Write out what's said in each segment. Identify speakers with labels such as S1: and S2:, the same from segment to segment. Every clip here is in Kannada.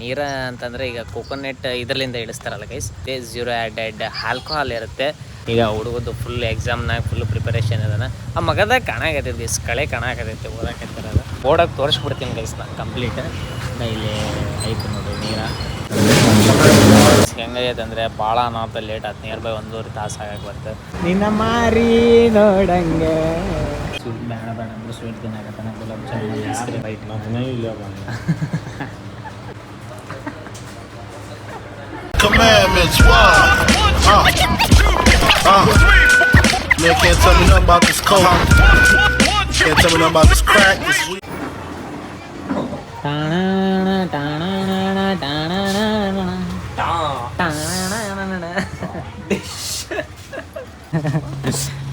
S1: ನೀರ ಅಂತಂದರೆ ಈಗ ಕೋಕೋನಟ್ ಇದರಲ್ಲಿಂದ ಇಳಿಸ್ತಾರಲ್ಲ ಗೈಸ್, 0 ಆ್ಯಡೆಡ್ ಆಲ್ಕೋಹಾಲ್ ಇರುತ್ತೆ. ಈಗ ಹುಡುಗದ್ದು ಫುಲ್ ಎಕ್ಸಾಮ್ನಾಗ ಫುಲ್ ಪ್ರಿಪರೇಷನ್ ಇದನ್ನ ಆ ಮಗದಾಗ ಕಾಣಾಕತ್ತೈತಿ ಗೈಸ್, ಕಳೆ ಕಾಣಾಕತ್ತೈತಿ ಓದಾಕತ್ತಿರೋದು. ಬೋರ್ಡಾಗಿ ತೋರಿಸ್ಬಿಡ್ತೀನಿ ಗೈಸ್ ನಾ ಕಂಪ್ಲೀಟ್. ಇಲ್ಲಿ ಐತೆ ನೋಡಿ ನೀರ ಹೆಂಗೈತೆ ಅಂದರೆ ಭಾಳ ನಾಲ್ಕು ಲೇಟ್ ಆಯ್ತು, ನಿಯರ್ ಬೈ 1.5 ತಾಸು ಆಗಕ್ಕೆ ಬರ್ತದೆ. ನಿನ್ನ ಮಾರಿ ನೋಡಂಗೆ ಬೇಡ ಬೇಡ ಅಂದ್ರೆ sweet ತಿನ್ನಾಕತ್ತಾನ, gulab jamun ice cream ಐಟ್ ಇಲ್ಲ
S2: commandments, why? Man can't tell me nothing about this coke. Can't tell me nothing about this crack, this weed.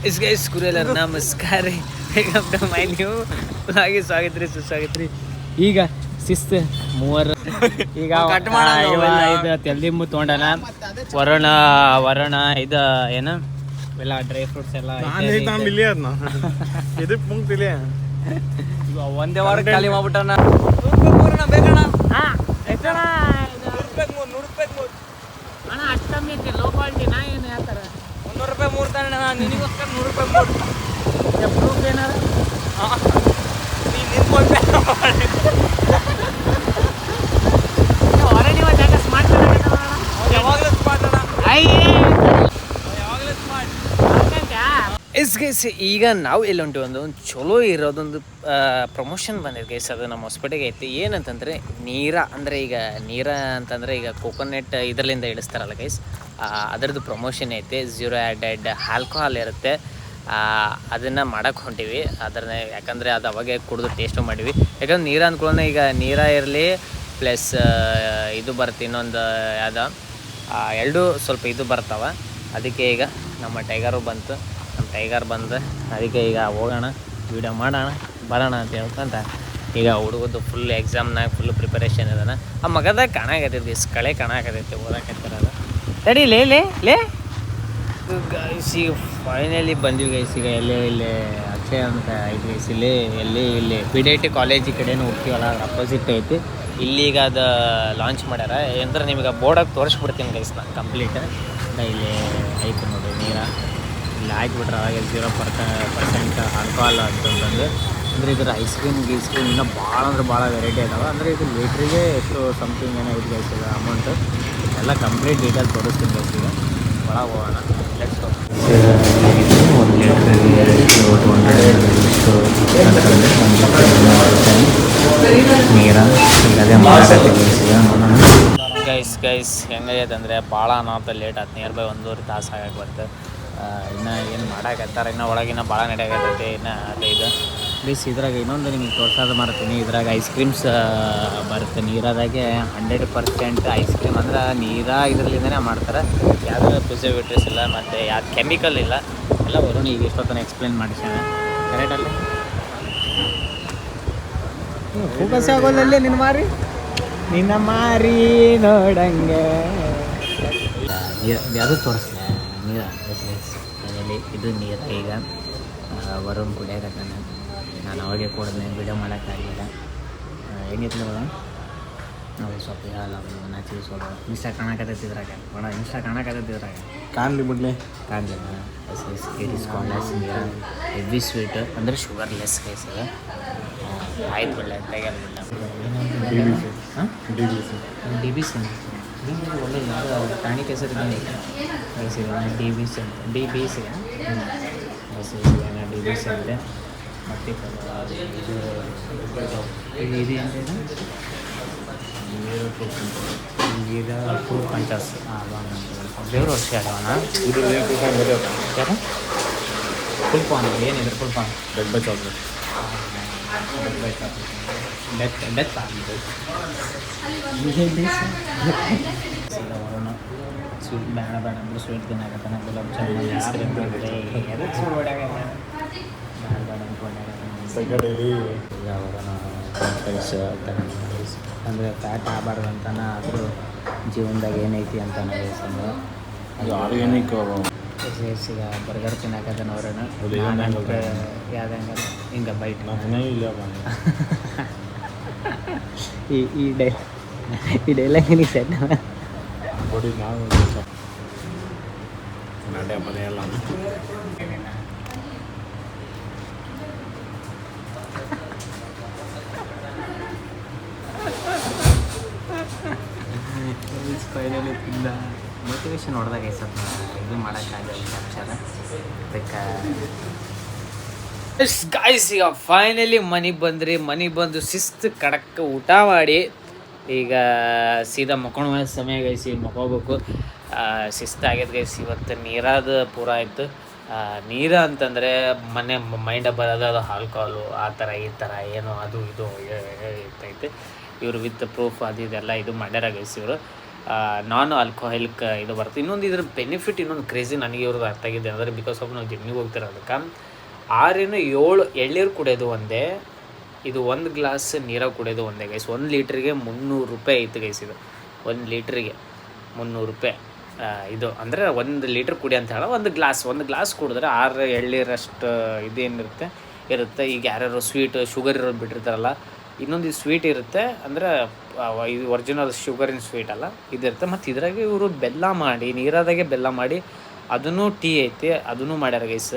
S1: इस गाइस ಕುರಿಯಲ್ಲ ನಮಸ್ಕಾರ, ವೆಲ್ಕಮ್ ಟು ಮೈ ನ್ಯೂ ಹಾಗೆ ಸ್ವಾಗತ್ರಿ ಸುಸ್ವಾಗತ್ರಿ. ಈಗ ಶಿಸ್ತು ಮೂವರು ಈಗ ಇದು ತೆಲ್ದಿಂಬು ತೊಗೊಂಡನ ವರುಣ ಇದು ಏನು ಎಲ್ಲ ಡ್ರೈ ಫ್ರೂಟ್ಸ್ ಎಲ್ಲ ಒಂದೇ ವಾರ ಖಾಲಿ ಮಾಡ್ಬಿಟ್ಟಣ. ಬೇಕಣ್ಣ ಅಣ್ಣ ಅಷ್ಟು ಕಮ್ಮಿ ಐತಿ, ಲೋ ಕ್ವಾಲಿಟಿ. ನಾ ಏನು ಹೇಳ್ತಾರೆ 100 ರೂಪಾಯಿ 3 ತಾನೆ, ನಿನಗೋಸ್ಕರ 100 ರೂಪಾಯಿ 3 ಪ್ರೂಫ್ ಏನಾರ ನೀನು ಹೊರ ನೀವು ಜಾಗ ಸ್ಮಾರ್ಟ್ ಯಾವಾಗಲೂ ಸ್ಮಾರ್ಟ್ ಅಣ್ಣ, ಯಾವಾಗಲೂ ಸ್ಮಾರ್ಟ್. ಎಸ್ ಗೈಸ್, ಈಗ ನಾವು ಇಲ್ಲಿ ಹೊಂಟಿವಿ ಒಂದು ಚಲೋ ಇರೋದೊಂದು ಪ್ರಮೋಷನ್ ಬಂದಿದೆ ಗೈಸ್. ಅದು ನಮ್ಮ ಹೊಸಪೇಟೆಗೆ ಐತಿ. ಏನಂತಂದರೆ ನೀರ ಅಂದರೆ ಈಗ ನೀರ ಅಂತಂದರೆ ಈಗ ಕೋಕೋನಟ್ ಇದರಲ್ಲಿಂದ ಇಳಿಸ್ತಾರಲ್ಲ ಗೈಸ್, ಅದರದ್ದು ಪ್ರಮೋಷನ್ ಐತಿ. 0 ಆ್ಯಡೆಡ್ ಆಲ್ಕೋಹಾಲ್ ಇರುತ್ತೆ. ಅದನ್ನು ಮಾಡೋಕ್ಕೆ ಹೊಂಟಿವಿ. ಅದನ್ನ ಯಾಕಂದರೆ ಅದು ಅವಾಗೆ ಕುಡಿದು ಟೇಸ್ಟು ಮಾಡಿವಿ. ಯಾಕಂದ್ರೆ ನೀರು ಅಂದ್ಕೊಳ್ಳೋಣ, ಈಗ ನೀರ ಇರಲಿ ಪ್ಲಸ್ ಇದು ಬರುತ್ತೆ ಇನ್ನೊಂದು ಯಾವ್ದು ಎರಡು ಸ್ವಲ್ಪ ಇದು ಬರ್ತಾವೆ. ಅದಕ್ಕೆ ಈಗ ನಮ್ಮ ಟೈಗರು ಬಂತು, ನಮ್ಮ ಟೈಗರ್ ಬಂದು ಅದಕ್ಕೆ ಈಗ ಹೋಗೋಣ, ವೀಡಿಯೋ ಮಾಡೋಣ, ಬರೋಣ ಅಂತ ಹೇಳ್ಕೊಂತ ಈಗ ಹುಡುಗದ್ದು ಫುಲ್ ಎಕ್ಸಾಮ್ನಾಗ ಫುಲ್ ಪ್ರಿಪರೇಷನ್ ಇದನ್ನ ಆ ಮಗದಾಗ ಕಾಣಾಕತ್ತೈತಿ, ಕಳೆ ಕಾಣಾಕತ್ತೈತಿ ಓದಾಕತ್ತಿರೋದು. ತಡಿ ಲೇ ಗೈಸ್, ಈಗ ಫೈನಲಿ ಬಂದಿವಿ ಗೈಸ್. ಈಗ ಇಲ್ಲೇ ಅಕ್ಷಯ ಅಂತ ಐತಿ ಗೈಸ್, ಇಲ್ಲಿ PDIT ಕಾಲೇಜ್ ಈ ಕಡೆನೂ ಹೋಗ್ತೀವಲ್ಲ, ಅದ್ರ ಅಪೋಸಿಟ್ ಐತಿ. ಇಲ್ಲಿಗ ಅದು ಲಾಂಚ್ ಮಾಡ್ಯಾರ. ಅಂದ್ರೆ ನಿಮಗೆ ಬೋರ್ಡಾಗಿ ತೋರಿಸ್ಬಿಡ್ತೀನಿ ಗೈಸ್ ನಾ ಕಂಪ್ಲೀಟ್. ಇಲ್ಲಿ ಐತೆ ನೋಡಿ ನೀರ, ಇಲ್ಲಿ ಹಾಕಿಬಿಟ್ರೆ ಅವಾಗ 0% ಆಲ್ಕೋಹಾಲ್ ಅಂತಂದು. ಅಂದರೆ ಇದ್ರ ಐಸ್ ಕ್ರೀಮ್ ಇನ್ನೂ ಭಾಳ ಅಂದ್ರೆ ಭಾಳ ವೆರೈಟಿ ಇದಾವೆ. ಅಂದರೆ ಇದು ಲೀಟ್ರಿಗೆ ಎಷ್ಟು ಸಮಥಿಂಗ್ ಏನೋ ಇದು ಗೈಸ್ ಇದೆ ಅಮೌಂಟು. ಎಲ್ಲ ಕಂಪ್ಲೀಟ್ ಡೀಟೇಲ್ ತೋರಿಸ್ತೀನಿ ಗೈಸ್. ಈಗ ಒಳಗೆ ಹೋಗೋಣ, ಲೆಟ್ಸ್ ಗೋ. 1 ಲೀಟ್ರಿಗೆ ಎಷ್ಟು 200 ನೀರ ಅದೇ ಗೈಸ್ ಹೆಂಗೈತೆ ಅಂದರೆ ಭಾಳ ನಾಲ್ಕು ಲೇಟ್ ಆಯ್ತು, ನಿಯರ್ ಬೈ 1.5 ತಾಸು ಆಗಕ್ಕೆ ಬರ್ತದೆ. ಇನ್ನು ಏನು ಮಾಡಾಕತ್ತಾರೆ, ಇನ್ನು ಒಳಗಿನ ಭಾಳ ನಡೆಯಾಕತ್ತೈತಿ. ಇನ್ನು ಅದು ಇದು ಪ್ಲೀಸ್ ಇದ್ರಾಗ ಇನ್ನೊಂದು ನಿಮಗೆ ತೋರ್ಸೋದು ಮಾಡ್ತೀನಿ. ಇದ್ರಾಗ ಐಸ್ ಕ್ರೀಮ್ಸ್ ಬರುತ್ತೆ ನೀರದಾಗೆ. 100% ಐಸ್ ಕ್ರೀಮ್ ಅಂದ್ರೆ ನೀರ ಇದರಲ್ಲಿಂದನೇ ಮಾಡ್ತಾರೆ. ಯಾವುದೇ ಪ್ರಿಸರ್ವೇಟಿವ್ಸ್ ಇಲ್ಲ ಮತ್ತು ಯಾವ್ದು ಕೆಮಿಕಲ್ ಇಲ್ಲ. ಎಲ್ಲ ವರುಣ್ ಈಗ ಎಷ್ಟೊತ್ತನ ಎಕ್ಸ್ಪ್ಲೇನ್ ಮಾಡಿಸ್ಯಾನೆ ಕರೆಕ್ಟಲ್ಲಿ. ಫೋಕಸ್ ಆಗೋದಲ್ಲೇ ನಿನ್ನ ಮಾರಿ ನೋಡಂಗೆ ಯಾವುದು ತೋರಿಸ್ತೀನಿ ನೀರ. ಮನೆಯಲ್ಲಿ ಇದು ನೀರು ಈಗ ವರುಣ್ ಕುಡಿಯಾಕತ್ತಾನೆ. ನಾನು ಅವಾಗೆ ಕೊಡಿದ್ನೆ, ವೀಡಿಯೋ ಮಾಡೋಕ್ಕಾಗಲಿಲ್ಲ. ಹೆಂಗಿತ್ತು ನಾವು ಸ್ವಲ್ಪ ಹೇಳಲ್ಲ ನಾಚಿ ಸ್ವಲ್ಪ ಇನ್ಸ್ಟಾ ಕಾಣಕತ್ತಿದ್ರಾಗ ಕಾಣಲಿ ಬಿಡ್ಲಿ ಕಾಣಲಿಲ್ಲ. ಇಟ್ ಇಸ್ ಕಾಲ್ಡ್ ನೀರ ಹೆವಿ ಸ್ವೀಟ್ ಅಂದರೆ ಶುಗರ್ಲೆಸ್ ಗೈಸ್. ಅದು ಆಯ್ತು ಬಿಡಲ ತೆಗೆಯಲ್ಲ ಬಿಡಲ. DBC ಒಳ್ಳೆ ಟಾಣಿಕ್ ಹೆಸರು DBC ಅಂತ DBC ಅಂತೆ. ಮತ್ತು ಇದು ಈಗ ಫ್ರೂಟ್ ಪಂಚಾಸ್ ದೇವ್ರ ವರ್ಷ ಆಡೋಣ. ಯಾರು ಫುಲ್ ಪಾನ್ ಏನಿದೆ? Full PAN death by chocolate. Death sweet ಬೇಡ ಅಂದ್ರೆ sweet ತಿನ್ನಾಕತ್ತಾನ, gulab jamun ice cream ಎದಕ್ಕೆ ಸ್ವೀಟ್ ಹೊಡ್ಯಾಕತ್ತ ಈಗ ಅಂದರೆ ಫ್ಯಾಟ್ ಆಗಬಾರ್ದು ಅಂತಾನ, ಆದರೂ ಜೀವನದಾಗ ಏನೈತಿ ಅಂತಾನೆ ಅಂದ್ರೆ
S2: ಅದು ಆರ್ಗ್ಯಾನಿಕ್.
S1: ಈಗ ಬರ್ಗರ್ ತಿನ್ನಾಕತ್ತಾನ ಅವ್ರನ್ನ ಯಾವ್ದಂಗ ಹಿಂಗೆ ಬೈಟ್
S2: ಇಲ್ಲ
S1: ಈ ಡೈ ಇದೆಲ್ಲ ನಿನಗೆ ಸೆಟ್
S2: ಬಡಿ ನಾವು ನಡೆ ಮನೆಯಲ್ಲ
S1: ಫೈನಲಿ ಇಲ್ಲ ಮೋಟಿವೇಶನ್ ಹೊಡೆದಾಗ ಸ್ವಲ್ಪ ಇದು ಮಾಡೋಕ್ಕಾಗಲ್ಲ ಕ್ಯಾಪ್ಚರ್ ಅದಕ್ಕೆ ಗಾಯ್ಸ್ ಈಗ ಫೈನಲಿ ಮನೆಗೆ ಬಂದು ಶಿಸ್ತು ಕಡಕ್ಕೆ ಊಟ ಮಾಡಿ ಈಗ ಸೀದಾ ಮಕ್ಕೊಳ ಸಮಯ ಗೈಸಿ ಮಕ್ಕೋಬೇಕು. ಶಿಸ್ತಾಗ್ಯದ ಗೈಸಿ ಇವತ್ತು ನೀರಾದ ಪೂರ ಆಯಿತು. ನೀರ ಅಂತಂದರೆ ಮನೆ ಮೈಂಡ ಬರೋದು ಅದು ಆಲ್ಕೋಹಾಲು ಆ ಥರ ಈ ಥರ ಏನೋ ಅದು ಇದು ಇರ್ತೈತೆ. ಇವರು ವಿತ್ ಪ್ರೂಫ್ ಅದು ಇದೆಲ್ಲ ಇದು ಮಾಡ್ಯಾರ ಗೈಸಿ ಇವರು. ನಾನ್ ಆಲ್ಕೋಹಾಲಿಕ್ ಇದು ಬರುತ್ತೆ. ಇನ್ನೊಂದು ಇದ್ರ ಬೆನಿಫಿಟ್ ಇನ್ನೊಂದು ಕ್ರೇಜಿ ನನಗೆ ಇವ್ರದ್ದು ಅರ್ಥ ಆಗಿದೆ ಅಂದರೆ ಬಿಕಾಸ್ ಆಫ್ ನಾವು ಜಿಮ್ಮಿಗೆ ಹೋಗ್ತಿರೋದಕ್ಕೆ 6-7 ಎಳ್ನೀರು ಕುಡಿಯೋದು ಒಂದೇ, ಇದು 1 ಗ್ಲಾಸ್ ನೀರಾಗ ಕುಡಿಯೋದು ಒಂದೇ ಗೈಸ್. 1 ಲೀಟ್ರಿಗೆ 300 ರೂಪಾಯಿ ಐತೆ ಗೈಸ್. ಇದು 1 ಲೀಟ್ರಿಗೆ 300 ರೂಪಾಯಿ. ಇದು ಅಂದರೆ 1 ಲೀಟ್ರ್ ಕುಡಿ ಅಂತ ಹೇಳೋ ಒಂದು ಗ್ಲಾಸ್ ಕುಡಿದ್ರೆ 6 ಎಳ್ನೀರಷ್ಟು ಇದೇನಿರುತ್ತೆ ಇರುತ್ತೆ. ಈಗ ಯಾರ್ಯಾರು ಶುಗರ್ ಇರೋದು ಬಿಟ್ಟಿರ್ತಾರಲ್ಲ, ಇನ್ನೊಂದು ಇದು ಸ್ವೀಟ್ ಇರುತ್ತೆ ಅಂದರೆ ಇದು ಒರಿಜಿನಲ್ ಶುಗರಿನ ಸ್ವೀಟ್ ಅಲ್ಲ ಇದಿರುತ್ತೆ. ಮತ್ತು ಇದ್ರಾಗೆ ಇವರು ಬೆಲ್ಲ ಮಾಡಿ ನೀರಾದಾಗೆ ಬೆಲ್ಲ ಮಾಡಿ ಅದನ್ನು ಟೀ ಐತಿ ಅದನ್ನು ಮಾಡ್ಯಾರ ಗೈಸ್.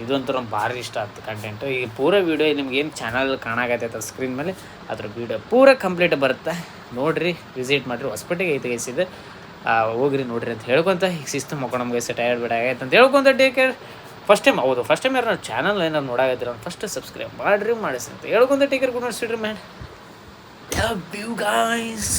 S1: ಇದು ಒಂಥರ ಭಾರಿ ಇಷ್ಟ ಆಗ್ತದೆ ಕಂಟೆಂಟು. ಈ ಪೂರ ವೀಡಿಯೋ ನಿಮ್ಗೇನು ಚಾನಲ್ ಕಾಣಾಗತ್ತೈತೆ ಸ್ಕ್ರೀನ್ ಮೇಲೆ ಅದ್ರ ವೀಡಿಯೋ ಪೂರ ಕಂಪ್ಲೀಟ್ ಬರುತ್ತೆ. ನೋಡಿರಿ, ವಿಸಿಟ್ ಮಾಡಿರಿ. ಹೊಸಪೇಟೆಗೆ ಐತೆ ಗೈಸ್ ಇದು. ಹೋಗ್ರಿ ನೋಡ್ರಿ ಅಂತ ಹೇಳ್ಕೊತ ಈಗ ಶಿಸ್ತು ಮಕ್ಕೊಂಡು ಗೈಸ್ ಟೈರ್ಡ್ ಬೇಡ ಆಗೈತೆ ಅಂತ ಹೇಳ್ಕೊತ ಟೇಕ್ ಕೇರ್. ಫಸ್ಟ್ ಟೈಮ್ ಯಾರು ನಾವು ಚಾನಲ್ ಏನಾರು ನೋಡಾಗತ್ತೀರ ಫಸ್ಟ್ ಸಬ್ಸ್ಕ್ರೈಬ್ ಮಾಡಿಸಿ ಅಂತ ಹೇಳ್ಕೊಂತ take care. Good night, man. Love you guys.